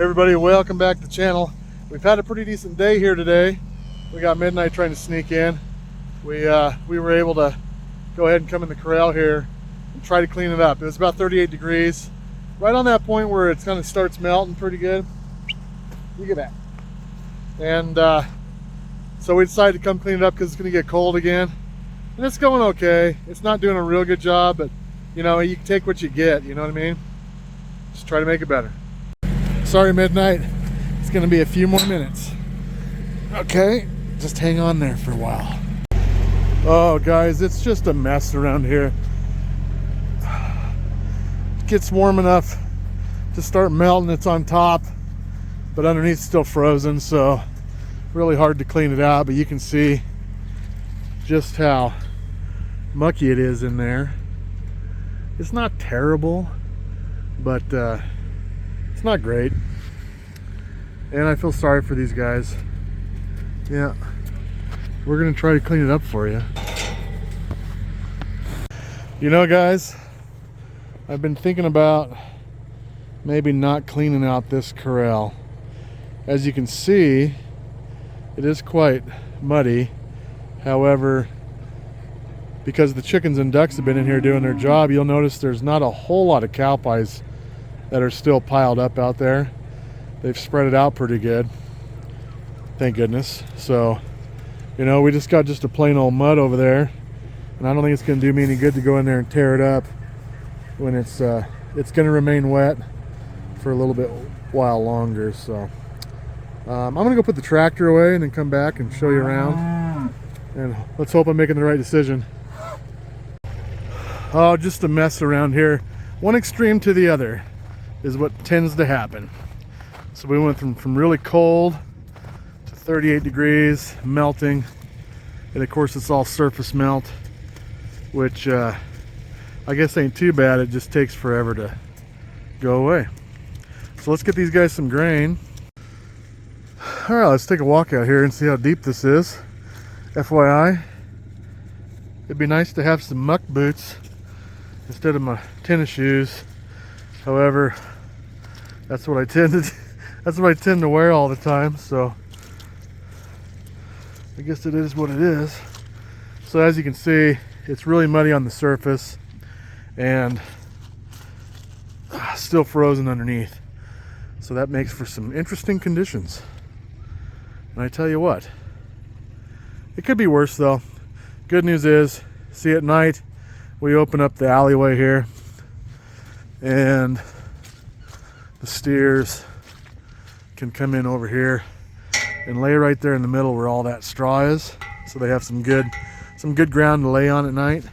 Everybody, welcome back to the channel. We've had a pretty decent day here today. We got midnight trying to sneak in. We were able to go ahead and come in the corral here and try to clean it up. It was about 38 degrees, right on that point where it kind of starts melting pretty good. Look at that. And so we decided to come clean it up because it's going to get cold again. And it's going okay. It's not doing a real good job, but you know, you can take what you get, you know what I mean? Just try to make it better. Sorry, midnight. It's going to be a few more minutes. Okay, just hang on there for a while. Oh, guys, it's just a mess around here. It gets warm enough to start melting. It's on top, but underneath it's still frozen, so really hard to clean it out. But you can see just how mucky it is in there. It's not terrible, but it's not great. And I feel sorry for these guys. Yeah, we're gonna try to clean it up for you. You know, guys, I've been thinking about maybe not cleaning out this corral. As you can see, it is quite muddy. However, because the chickens and ducks have been in here doing their job, you'll notice there's not a whole lot of cow pies that are still piled up out there. They've spread it out pretty good, thank goodness. So, you know, we just got a plain old mud over there, and I don't think it's going to do me any good to go in there and tear it up when it's going to remain wet for a little bit while longer. So I'm going to go put the tractor away and then come back and show you around, and let's hope I'm making the right decision. Oh, just a mess around here. One extreme to the other is what tends to happen. So we went from really cold to 38 degrees, melting, and of course it's all surface melt, which I guess ain't too bad. It just takes forever to go away. So let's get these guys some grain. All right, let's take a walk out here and see how deep this is. FYI, it'd be nice to have some muck boots instead of my tennis shoes. However, that's what I tend to wear all the time, so I guess it is what it is. So as you can see, it's really muddy on the surface and still frozen underneath. So that makes for some interesting conditions. And I tell you what, it could be worse though. Good news is, see, at night we open up the alleyway here and the steers can come in over here and lay right there in the middle where all that straw is, so they have some good ground to lay on at night.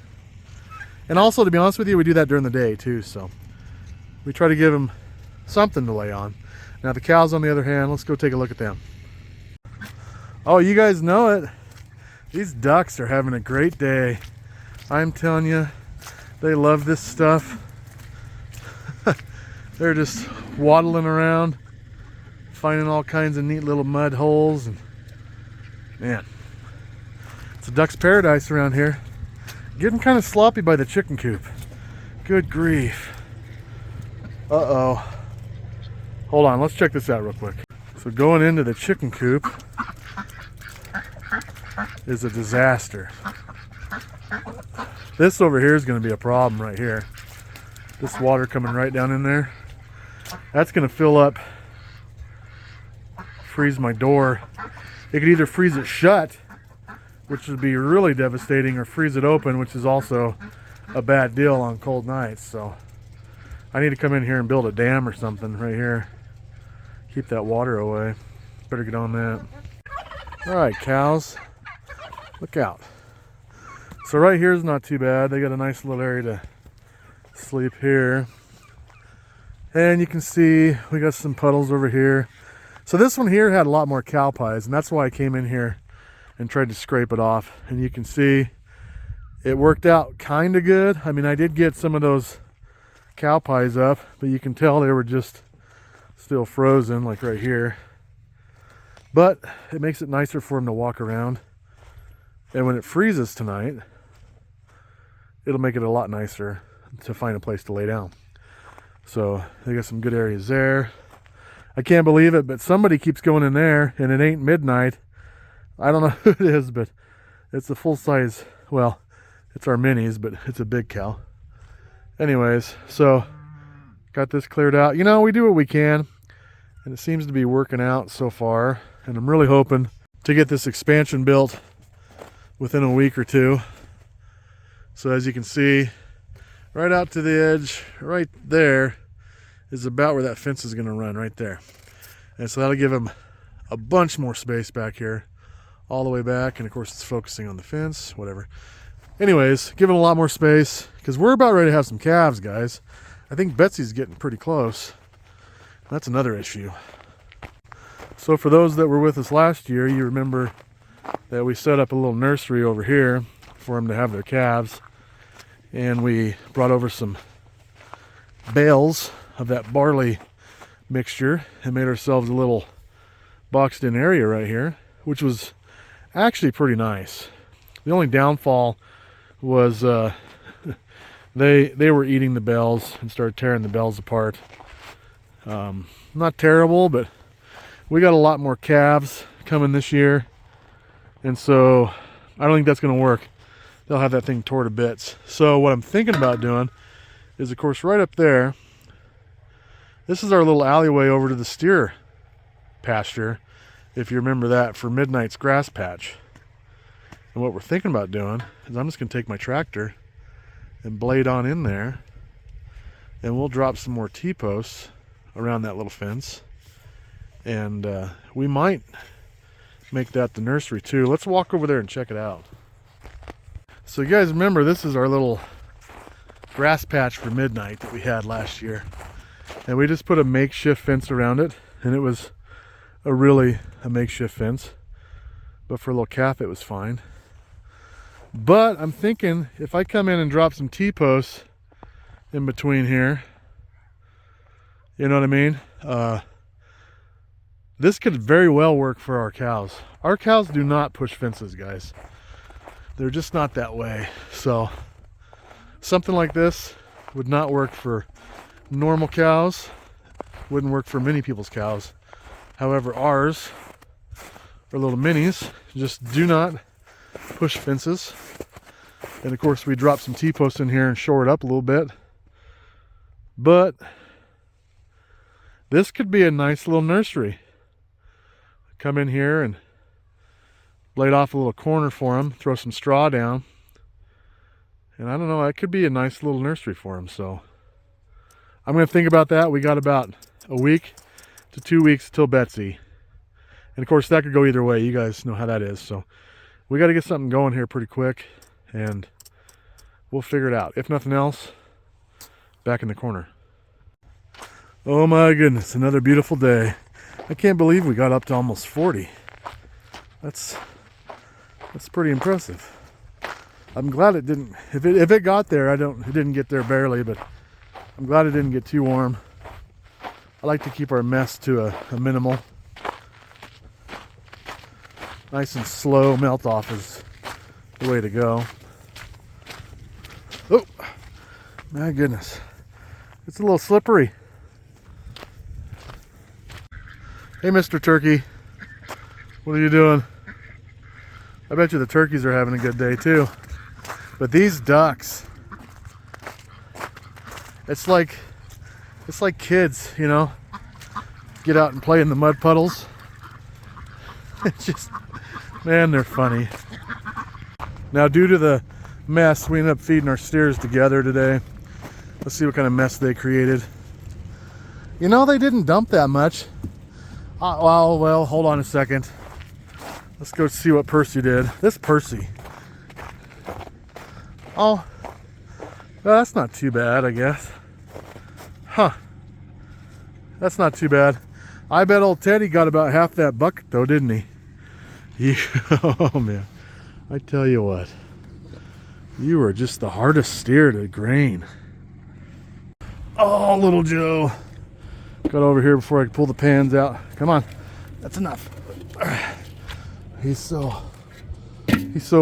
And also, to be honest with you, we do that during the day too, so we try to give them something to lay on. Now the cows, on the other hand, let's go take a look at them. Oh, you guys know it, these ducks are having a great day. I'm telling you, they love this stuff. They're just waddling around, finding all kinds of neat little mud holes, and man, it's a duck's paradise around here. Getting kind of sloppy by the chicken coop. Good grief. Uh-oh. Hold on, let's check this out real quick. So going into the chicken coop is a disaster. This over here is going to be a problem right here. This water coming right down in there. That's going to fill up, freeze my door. It could either freeze it shut, which would be really devastating, or freeze it open, which is also a bad deal on cold nights. So I need to come in here and build a dam or something right here. Keep that water away. Better get on that. All right, cows, look out. So right here is not too bad. They got a nice little area to sleep here. And you can see we got some puddles over here. So this one here had a lot more cow pies, and that's why I came in here and tried to scrape it off. And you can see it worked out kind of good. I mean, I did get some of those cow pies up, but you can tell they were just still frozen, like right here. But it makes it nicer for them to walk around. And when it freezes tonight, it'll make it a lot nicer to find a place to lay down. So they got some good areas there. I can't believe it, but somebody keeps going in there, and it ain't midnight. I don't know who it is, but it's a full-size, well, it's our minis, but it's a big cow. Anyways, so got this cleared out. You know, we do what we can, and it seems to be working out so far, and I'm really hoping to get this expansion built within a week or two. So as you can see, right out to the edge, right there, is about where that fence is going to run, right there. And so that'll give them a bunch more space back here, all the way back. And of course it's focusing on the fence, whatever. Anyways, give it a lot more space, because we're about ready to have some calves, guys. I think Betsy's getting pretty close. That's another issue. So for those that were with us last year, you remember that we set up a little nursery over here for them to have their calves. And we brought over some bales of that barley mixture and made ourselves a little boxed in area right here, which was actually pretty nice. The only downfall was they were eating the bells and started tearing the bells apart. Not terrible, but we got a lot more calves coming this year, and so I don't think that's going to work. They'll have that thing tore to bits. So what I'm thinking about doing is, of course, right up there, this is our little alleyway over to the steer pasture, if you remember that, for Midnight's grass patch. And what we're thinking about doing is I'm just going to take my tractor and blade on in there, and we'll drop some more T-posts around that little fence. And we might make that the nursery too. Let's walk over there and check it out. So you guys remember, this is our little grass patch for Midnight that we had last year. And we just put a makeshift fence around it, and it was a makeshift fence. But for a little calf, it was fine. But I'm thinking, if I come in and drop some T-posts in between here, you know what I mean? This could very well work for our cows. Our cows do not push fences, guys. They're just not that way. So something like this would not work for normal cows, wouldn't work for many people's cows. However, ours, our little minis, just do not push fences. And of course we drop some T-posts in here and shore it up a little bit. But this could be a nice little nursery. Come in here and blade off a little corner for them, throw some straw down, and I don't know, it could be a nice little nursery for them. So I'm going to think about that. We got about a week to 2 weeks till Betsy, and of course that could go either way. You guys know how that is. So we got to get something going here pretty quick, and we'll figure it out. If nothing else, back in the corner. Oh my goodness, another beautiful day. I can't believe we got up to almost 40. That's pretty impressive. I'm glad it didn't, if it got there, it didn't get there barely, but I'm glad it didn't get too warm. I like to keep our mess to a minimal. Nice and slow melt off is the way to go. Oh, my goodness. It's a little slippery. Hey, Mr. Turkey. What are you doing? I bet you the turkeys are having a good day too. But these ducks, it's like kids, you know, get out and play in the mud puddles. It's just, man, they're funny. Now, due to the mess, we ended up feeding our steers together today. Let's see what kind of mess they created. You know, they didn't dump that much. Well, hold on a second. Let's go see what Percy did. This Percy. Oh, well, that's not too bad, I guess. Huh. That's not too bad. I bet old Teddy got about half that bucket though, didn't he? Oh man, I tell you what. You are just the hardest steer to grain. Oh, little Joe. Got over here before I could pull the pans out. Come on, that's enough. He so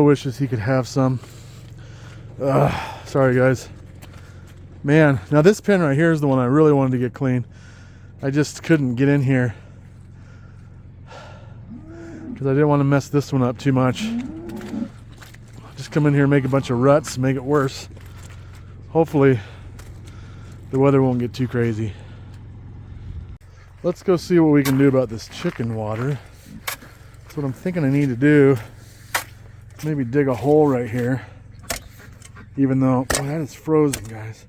wishes he could have some. Sorry guys. Man, now this pen right here is the one I really wanted to get clean. I just couldn't get in here because I didn't want to mess this one up too much. Just come in here and make a bunch of ruts, make it worse. Hopefully the weather won't get too crazy. Let's go see what we can do about this chicken water. That's what I'm thinking I need to do. Maybe dig a hole right here. Even though, boy, that is frozen, guys.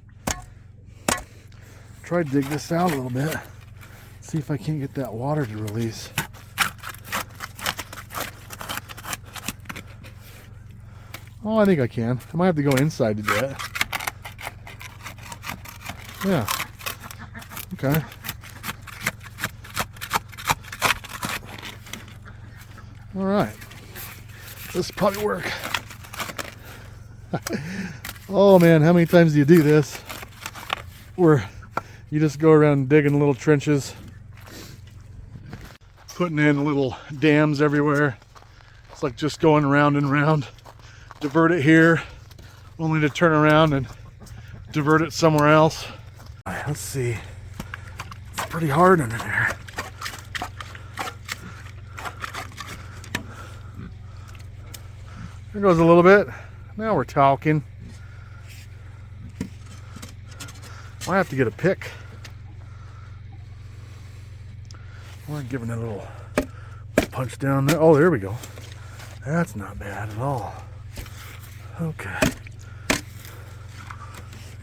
Try to dig this out a little bit. See if I can't get that water to release. Oh, I think I can. I might have to go inside to do it. Yeah. Okay. All right. This will probably work. Oh man, how many times do you do this? Where you just go around digging little trenches, putting in little dams everywhere. It's like just going round and round. Divert it here, only to turn around and divert it somewhere else. All right, let's see. It's pretty hard under there. There goes a little bit. Now we're talking. Might have to get a pick. We're giving it a little punch down there. Oh, there we go. That's not bad at all. Okay.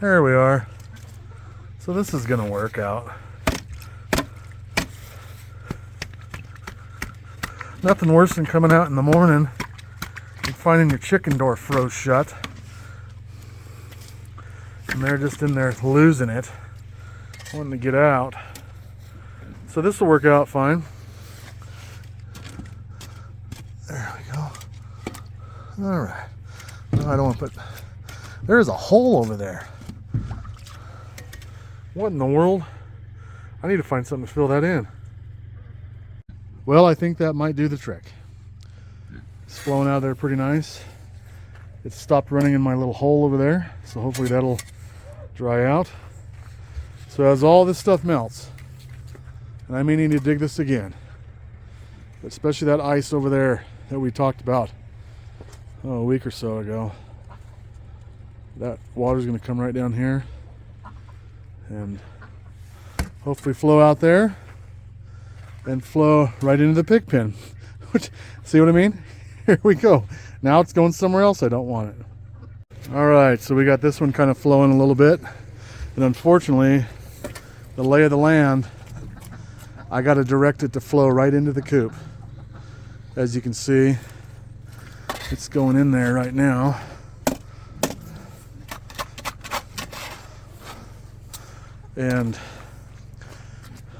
There we are. So this is gonna work out. Nothing worse than coming out in the morning and finding your chicken door froze shut. And they're just in there losing it, wanting to get out. So this will work out fine. There we go. All right. No, I don't want to put... There's a hole over there. What in the world? I need to find something to fill that in. Well, I think that might do the trick. It's flowing out of there pretty nice. It stopped running in my little hole over there, so hopefully that'll dry out. So as all this stuff melts, and I may need to dig this again, especially that ice over there that we talked about a week or so ago. That water's going to come right down here and hopefully flow out there and flow right into the pig pen. See what I mean? Here we go. Now it's going somewhere else I don't want it. All right, so we got this one kind of flowing a little bit, and unfortunately the lay of the land, I got to direct it to flow right into the coop. As you can see, it's going in there right now. And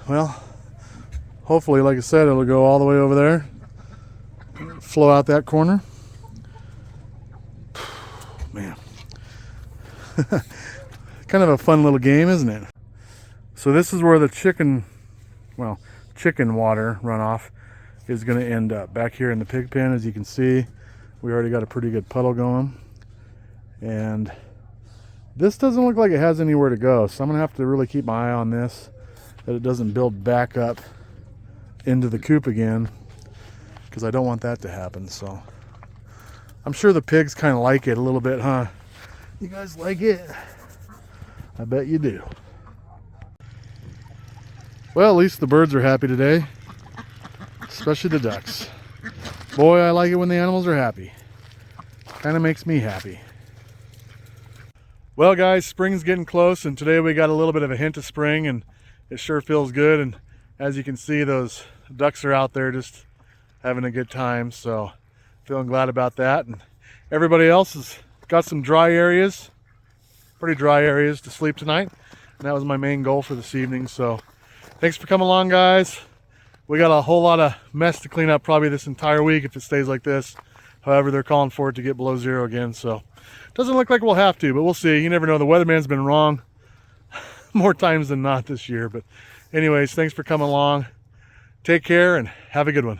well, hopefully, like I said, it'll go all the way over there, flow out that corner. Man, kind of a fun little game, isn't it? So this is where the chicken water runoff is going to end up, back here in the pig pen. As you can see, we already got a pretty good puddle going, and this doesn't look like it has anywhere to go, so I'm going to have to really keep my eye on this, that it doesn't build back up into the coop again, because I don't want that to happen. So I'm sure the pigs kind of like it a little bit, huh? You guys like it? I bet you do. Well, at least the birds are happy today, especially the ducks. Boy, I like it when the animals are happy. Kind of makes me happy. Well guys, spring's getting close, and today we got a little bit of a hint of spring, and it sure feels good. And as you can see, those ducks are out there just having a good time, so feeling glad about that. And everybody else has got some dry areas, pretty dry areas to sleep tonight, and that was my main goal for this evening. So thanks for coming along, guys. We got a whole lot of mess to clean up probably this entire week if it stays like this. However, they're calling for it to get below zero again, so doesn't look like we'll have to, but we'll see. You never know. The weatherman's been wrong more times than not this year. But anyways, thanks for coming along. Take care and have a good one.